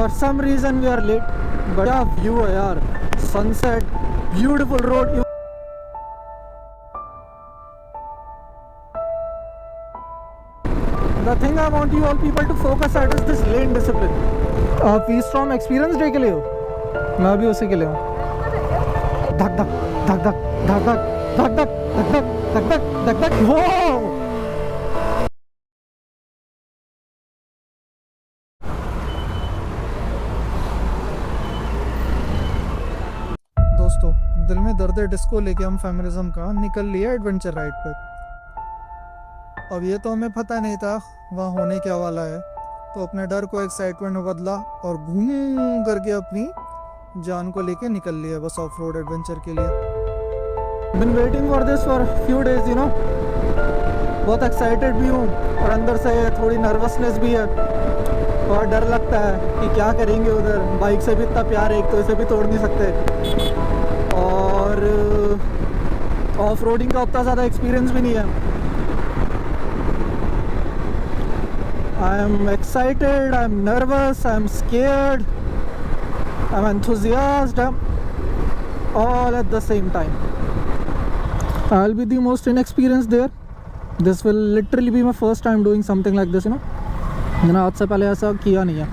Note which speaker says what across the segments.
Speaker 1: For some reason we are late. But क्या view है यार, sunset, beautiful road. The thing I want you all people to focus at is this lane discipline. आप V-Strom experience day के लिए हो? मैं भी उसी के लिए हूँ। धक धक धक धक धक धक धक धक धक धक धक धक धक। वो दोस्तों, दिल में दर्द डिस्को लेके हम फेमिनिज्म का निकल लिया एडवेंचर राइड पे। अब ये तो हमें पता नहीं था वहाँ होने क्या वाला है, तो अपने डर को एक्साइटमेंट में बदला और घूम करके अपनी जान को लेके निकल लिया बस ऑफ रोड एडवेंचर के लिए। बिन waiting for this for few days, you know. बहुत एक्साइटेड भी हूँ और अंदर से थोड़ी नर्वसनेस भी है और डर लगता है कि क्या करेंगे उधर। बाइक से भी इतना प्यार है, एक तो इसे भी तोड़ नहीं सकते, और ऑफ रोडिंग का उतना ज़्यादा एक्सपीरियंस भी नहीं है। I am excited, I am nervous, I am scared, I am enthusiastic, all at the same time. I'll be the most inexperienced there. This will literally be my first time doing something like this, you know. मैंने आज से पहले ऐसा किया नहीं है.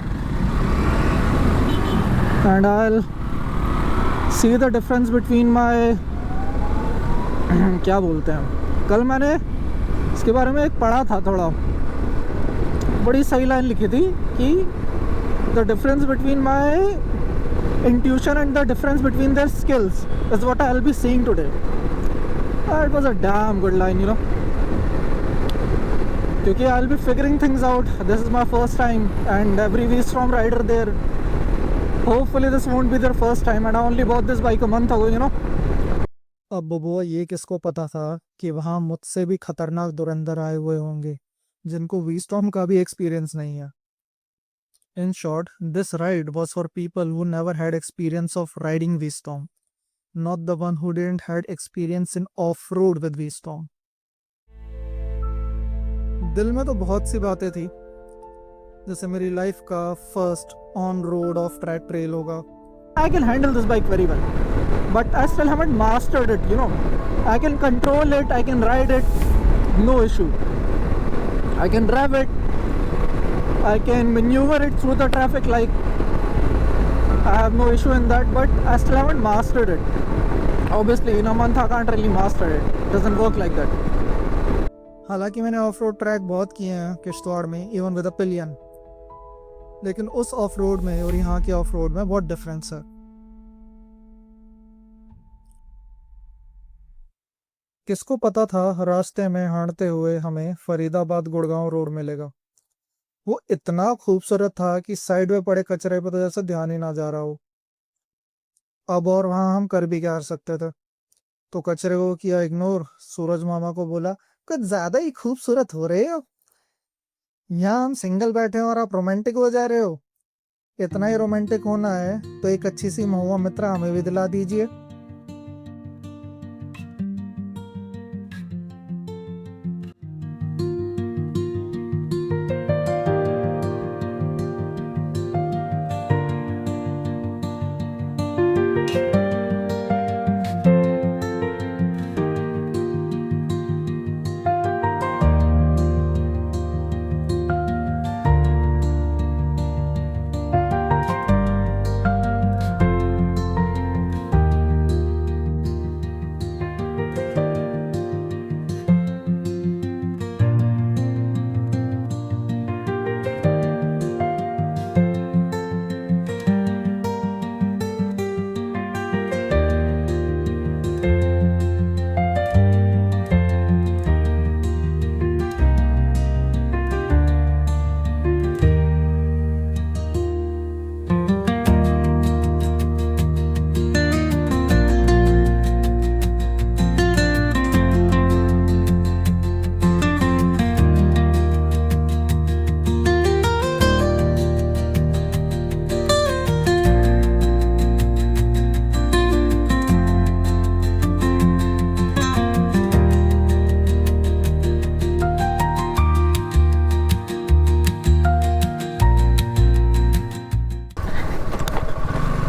Speaker 1: And I'll see the difference between my क्या बोलते हैं, कल मैंने इसके बारे में एक पढ़ा था, थोड़ा बड़ी सही लाइन लिखी थी कि the difference between my intuition and the difference between their skills is what I will be seeing today. It was a damn good line, you know, क्योंकि I will be figuring things out. This is my first time and every V-Strom rider there, hopefully this won't be their first time and I only bought this bike a month ago, you know. अब बबुआ, ये किसको पता था कि वहाँ मुझसे भी खतरनाक धुरंधर आए हुए होंगे जिनको V-Strom का भी एक्सपीरियंस नहीं है। In short, this ride was for people who never had experience of riding V-Strom, not the one who didn't had experience in off-road with V-Strom. दिल में तो बहुत सी बातें थी, जैसे मेरी लाइफ का first on road of track trail होगा। I can handle this bike very well, but I still haven't mastered it, you know. I can control it, I can ride it, no issue. I can drive it, I can maneuver it through the traffic, like I have no issue in that, but I still haven't mastered it. Obviously in a month I can't really master it. It doesn't work like that. हालांकि मैंने of road track बहुत किए हैं किश्तवाड़ में, even with a pillion, लेकिन उस of road में और यहाँ के ऑफ रोड में बहुत डिफरेंस है। किसको पता था रास्ते में हांडते हुए हमें फरीदाबाद गुड़गांव रोड मिलेगा। वो इतना खूबसूरत था कि साइड में पड़े कचरे पे तो जैसे ध्यान ही ना जा रहा हो। अब और वहां हम कर भी क्या कर सकते थे, तो कचरे को किया इग्नोर। सूरज मामा को बोला, कुछ ज्यादा ही खूबसूरत हो रहे हो, यहाँ हम सिंगल बैठे हैं और आप रोमांटिक हो जा रहे हो। इतना ही रोमांटिक होना है तो एक अच्छी सी महुआ मित्रा हमें भी दिला दीजिए।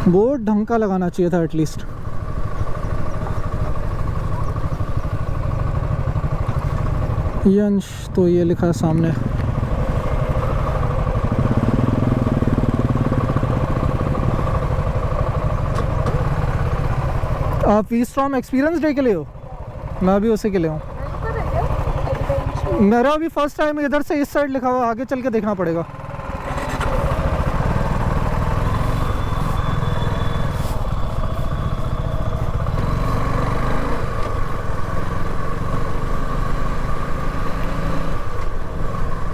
Speaker 1: बोर्ड ढंग का लगाना चाहिए था एटलीस्ट। यंश तो ये लिखा है सामने। आप वी-स्टॉर्म एक्सपीरियंस डे के लिए हो? मैं भी उसी के लिए हूँ। मेरा भी फर्स्ट टाइम इधर से इस साइड लिखा हुआ, आगे चल के देखना पड़ेगा।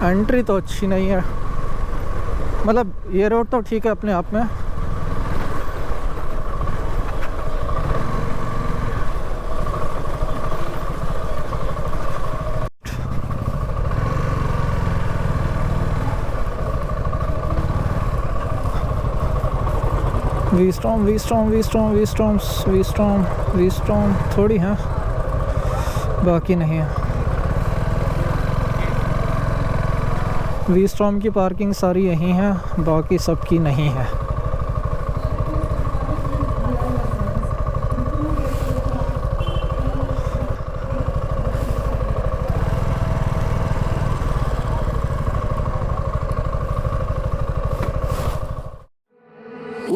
Speaker 1: एंट्री तो अच्छी नहीं है, मतलब ये रोड तो ठीक है अपने आप में। वी-स्टॉर्म थोड़ी है, बाकी नहीं है। वी-स्टॉर्म की पार्किंग सारी यहीं है, बाकी सबकी नहीं है।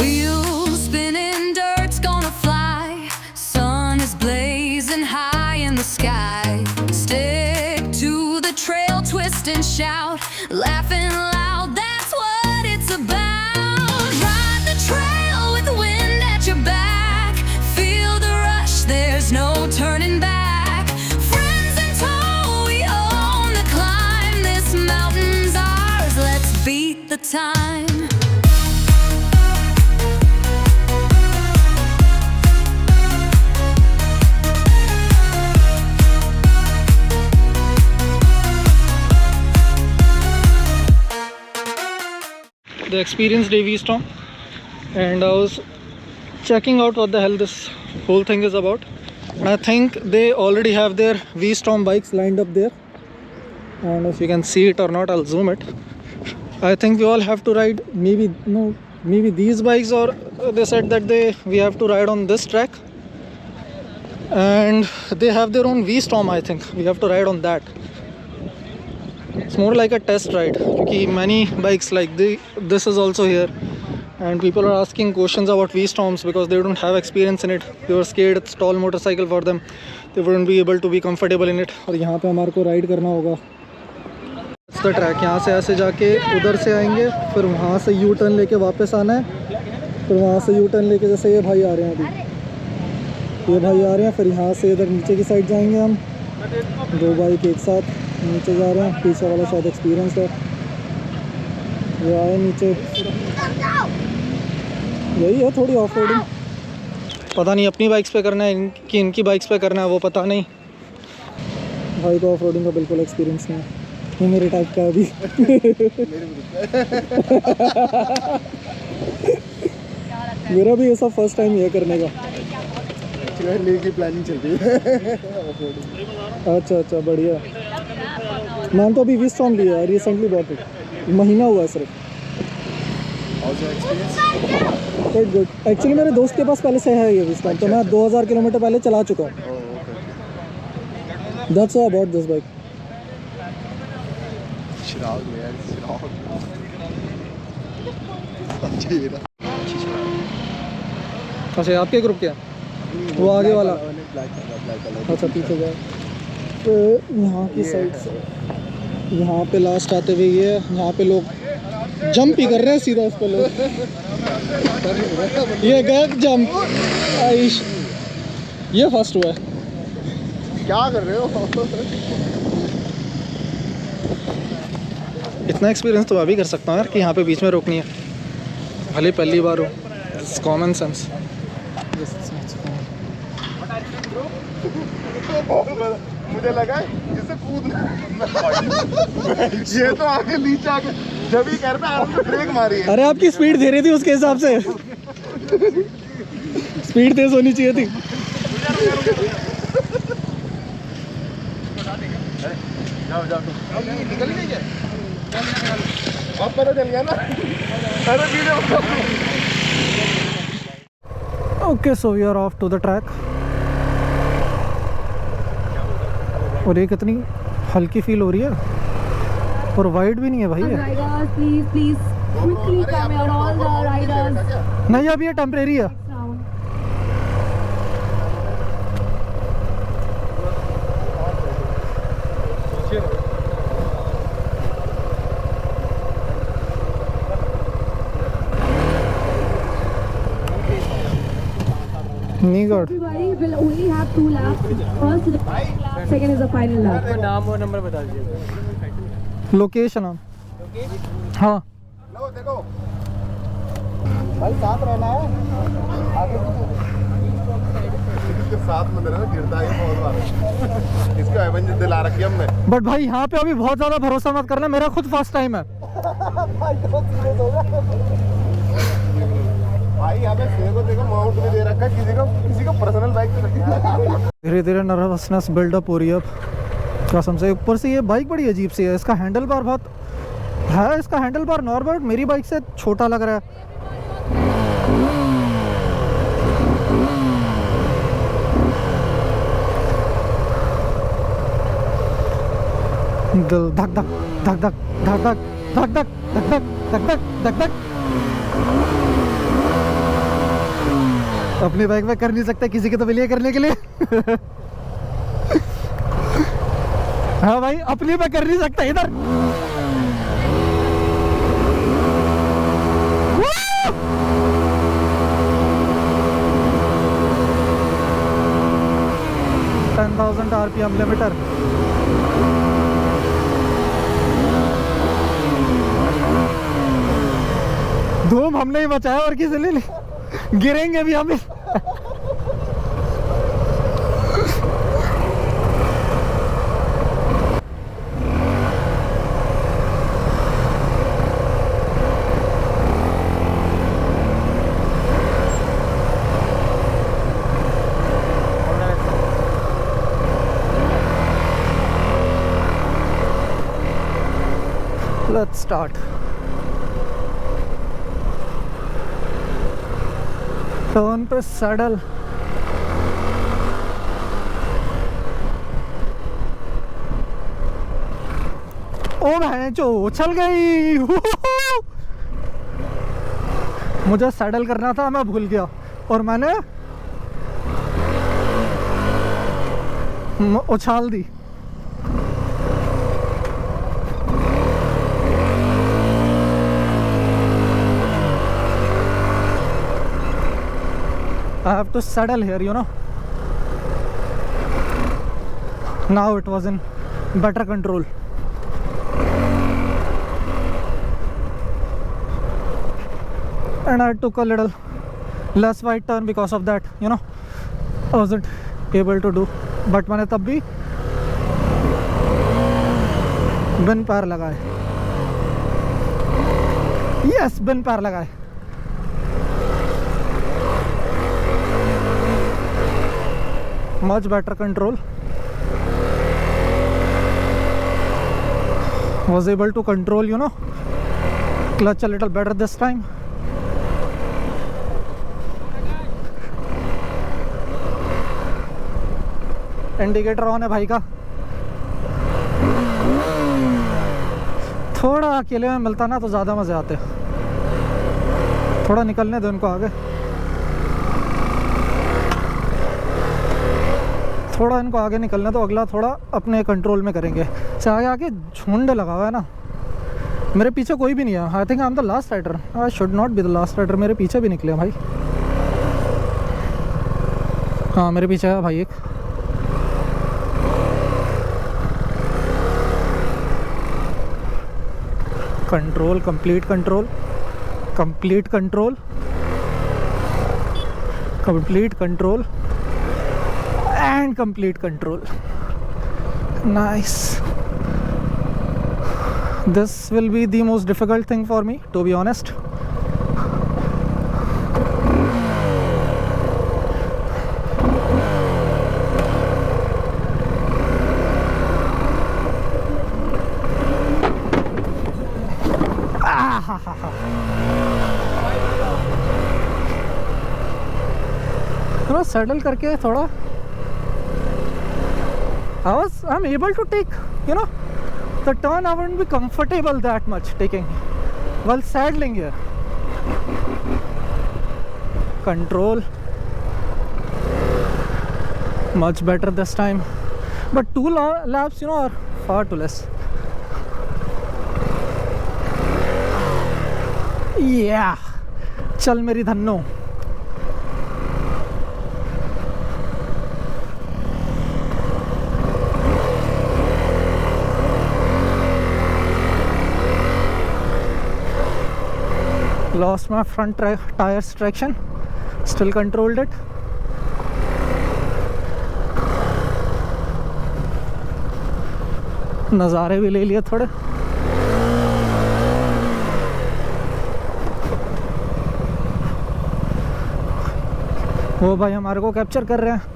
Speaker 2: Wheels spinning, dirt's gonna fly. Sun is blazing high in the sky. Stick to the trail, twist and shout. Laughing loud, that's what it's about. Ride the trail with the wind at your back. Feel the rush, there's no turning back. Friends in tow, we own the climb. This mountain's ours, let's beat the time.
Speaker 1: The experience day V-Storm, and I was checking out what the hell this whole thing is about. And I think they already have their V-Storm bikes lined up there, and if you can see it or not, I'll zoom it. I think we all have to ride maybe these bikes, or they said that we have to ride on this track, and they have their own V-Storm. I think we have to ride on that. It's more like a test ride, because many bikes like this is also here, and people are asking questions about V-Storms because they don't have experience in it. They were scared it's tall motorcycle for them, they wouldn't be able to be comfortable in it. और यहाँ पे हमारे को ride करना होगा। It's the track, यहाँ से ऐसे जाके उधर से आएंगे, फिर वहाँ से यू टर्न लेके वापस आना है, फिर वहाँ से यू टर्न लेके, जैसे ये भाई आ रहे हैं अभी, ये भाई आ रहे हैं, फिर यहाँ से इधर नीचे की साइड जाएंगे हम। दो बाइक एक साथ नीचे जा रहे हैं, पीछे वाला शायद एक्सपीरियंस है, ये आए नीचे। यही है थोड़ी ऑफ रोडिंग, पता नहीं अपनी बाइक्स पे करना है कि इनकी बाइक्स पे करना है, वो पता नहीं। भाई को ऑफ रोडिंग का बिल्कुल एक्सपीरियंस नहीं है, ये मेरे टाइप का अभी। मेरा भी ये सब फर्स्ट टाइम ये करने का
Speaker 3: की प्लानिंग चल रही है।
Speaker 1: अच्छा बढ़िया। मैंने तो अभी V-Storm लिया है, रिसेंटली बॉट इट, महीना हुआ है सिर्फ। गुड। एक्चुअली मेरे दोस्त के पास पहले से है ये V-Storm, तो मैं 2000 किलोमीटर पहले चला चुका हूँ। That's all about this bike. अच्छा आपके ग्रुप क्या? वो आगे वाला। अच्छा पीछे जाए तो यहाँ की साइड से, यहाँ पे लास्ट आते हुए ये यहाँ पे लोग जंप ही कर रहे हैं सीधा उस पर लोग। ये गए जंप, आइश ये फर्स्ट हुआ है।
Speaker 3: क्या कर रहे हो?
Speaker 1: इतना एक्सपीरियंस तो मैं भी कर सकता हूँ यार, कि यहाँ पे बीच में रोकनी है, भले पहली बार हो। It's common sense.
Speaker 3: मुझे लगा जिससे कूदना ये तो आगे नीचे आके जब ही कर रहा है ब्रेक मारी है।
Speaker 1: अरे आपकी स्पीड दे रही थी उसके हिसाब से, स्पीड तेज होनी चाहिए थी।
Speaker 3: जाओ निकल नहीं गया, अब पता चल गया ना। अरे video
Speaker 1: okay so we are off to the track. और ये कितनी हल्की फील हो रही है और वाइड भी नहीं है भाई ये।
Speaker 4: Riders, please quickly come here, all the riders.
Speaker 1: नहीं अभी ये टेम्परेरी है।
Speaker 4: Round.
Speaker 1: नहीं good.
Speaker 4: Everybody will only have 2 laps. First is the lap, second is the final lap.
Speaker 5: नाम और नंबर बता दीजिए।
Speaker 1: लोकेशन हम हाँ
Speaker 3: लो देखो भाई साथ रहना है आगे इसके साथ में रहना गिरता है बहुत बार इसके एवेंजर दिला रखी है हमने
Speaker 1: बट भाई यहाँ पे अभी बहुत ज़्यादा भरोसा मत करना, मेरा खुद फर्स्ट टाइम है।
Speaker 3: भाई यहाँ पे शेर को देखो माउंट भी दे रखा है किसी को पर्सनल बाइक पे रखा है।
Speaker 1: धीरे धीरे नर्वसनेस बिल्डअप हो रही है अब कसम से। ऊपर से ये बाइक बड़ी अजीब सी है, इसका हैंडल बार बहुत है, इसका हैंडल बार नॉर्मल मेरी बाइक से छोटा लग रहा है। दिल धक धक धक धक धक धक धक धक धक धक धक धक धक धक। अपनी बाइक में कर नहीं सकता, किसी के तो मिलिए करने के लिए। हाँ भाई अपनी में कर नहीं सकता इधर। RPM limiter. धूम हमने ही बचाया और किसी ने नहीं, गिरेंगे भी हम। Let's start. टर्न पे सैडल। ओ भैंचो उछल गई। मुझे सैडल करना था, मैं भूल गया और मैंने उछाल दी। I have to saddle here, you know. Now it was in better control. And I took a little less wide turn because of that, you know. I wasn't able to do. But मैंने तब भी बिन पैर लगाए। Yes, बिन पैर लगाए। Much better control. Was able to control, you know, clutch a little better this time. Indicator on है भाई का। थोड़ा अकेले में मिलता ना तो ज़्यादा मज़े आते। थोड़ा निकलने दो इनको आगे, थोड़ा इनको आगे निकलने तो अगला थोड़ा अपने कंट्रोल में करेंगे। से आगे आगे झुंड लगा हुआ है ना, मेरे पीछे कोई भी नहीं है। I think I am the last rider. I should not be the last rider. मेरे पीछे भी निकले भाई। हाँ मेरे पीछे है भाई एक। Control, complete control, complete control, complete control and complete control. Nice. This will be the most difficult thing for me, to be honest. थोड़ा सेटल करके थोड़ा I'm able to take, you know, the turn. I wouldn't be comfortable that much taking while saddling here. Control much better this time, but 2 laps, you know, are far too less. Yeah, चल मेरी Dhanno. Lost my front tire's traction, still controlled it. नज़ारे भी ले लिए थोड़े. वो भाई हमारे को कैप्चर कर रहे हैं.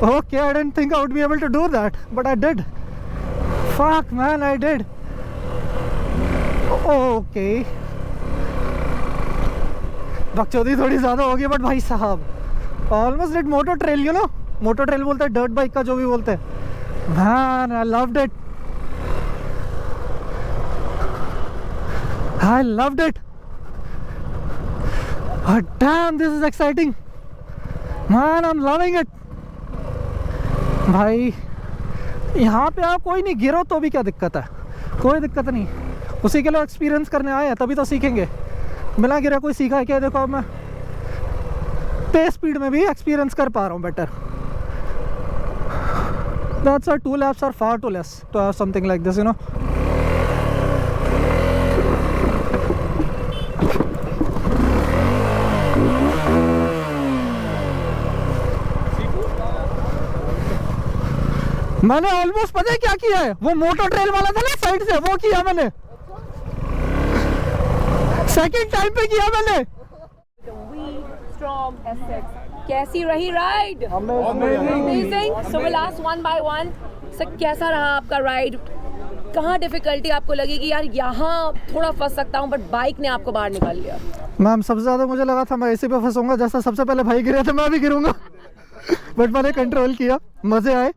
Speaker 1: Okay, I didn't think I would be able to do that, but I did. Fuck man, I did. Okay. बकचोदी थोड़ी ज़्यादा होगी, बट भाई साहब almost did moto trail, you know. Moto trail बोलते हैं डर्ट बाइक का, जो भी बोलते हैं. Man I loved it. I loved it. Oh, damn, this is exciting. Man, I'm loving it. भाई यहाँ पे आप कोई नहीं गिरो तो भी क्या दिक्कत है, कोई दिक्कत नहीं. उसी के लिए एक्सपीरियंस करने आए हैं, तभी तो सीखेंगे. बिना गिरा कोई सीखा है क्या? देखो अब मैं तेज स्पीड में भी एक्सपीरियंस कर पा रहा हूँ better. That's why 2 laps are far too less to have something like this, you know. मैंने ऑलमोस्ट पता है क्या किया है, वो मोटो ट्रेल वाला था ना साइड से, वो किया मैंने. सेकंड टाइम पे किया मैंने.
Speaker 4: Storm S6. कैसी रही ride?
Speaker 3: Amazing.
Speaker 4: So will ask one by one. Sir कैसा रहा आपका राइड? कहाँ डिफिकल्टी आपको लगी कि यार यहाँ थोड़ा फंस सकता हूँ, बट बाइक ने आपको बाहर निकाल लिया?
Speaker 1: मैम सबसे ज़्यादा मुझे लगा था मैं इसी पे फंसूंगा, जैसा सबसे पहले भाई गिरे थे मैं भी गिरूंगा. बट मैंने कंट्रोल किया, मज़े आए.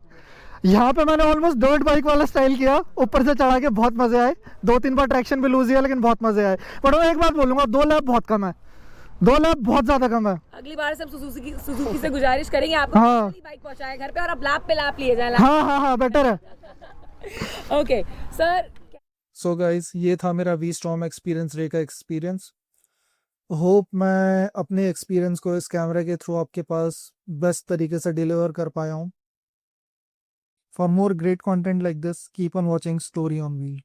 Speaker 1: यहाँ पे मैंने ऑलमोस्ट डर्ट बाइक वाला स्टाइल किया, ऊपर से चढ़ा के बहुत मज़े आए. 2-3 बार ट्रैक्शन भी लूज किया, लेकिन बहुत मज़े आए. बट मैं एक बात बोलूँगा, 2 लैप बहुत कम है. 2 लैप बहुत ज़्यादा कम है.
Speaker 4: अगली बार से हम सुजुकी से गुजारिश करेंगे आपको
Speaker 1: हाँ.
Speaker 4: बाइक पहुँचाए घर पे और आप लैप पे लैप लिए जाए.
Speaker 1: हाँ हाँ हाँ, बेटर है.
Speaker 4: Okay sir.
Speaker 1: सो गाइस, ये था मेरा वी स्टॉर्म एक्सपीरियंस डे का एक्सपीरियंस. होप मैं अपने एक्सपीरियंस को इस कैमरे के थ्रू आपके पास बेस्ट तरीके से डिलीवर कर पाया हूँ. For more great content like this, keep on watching Story on Wheel.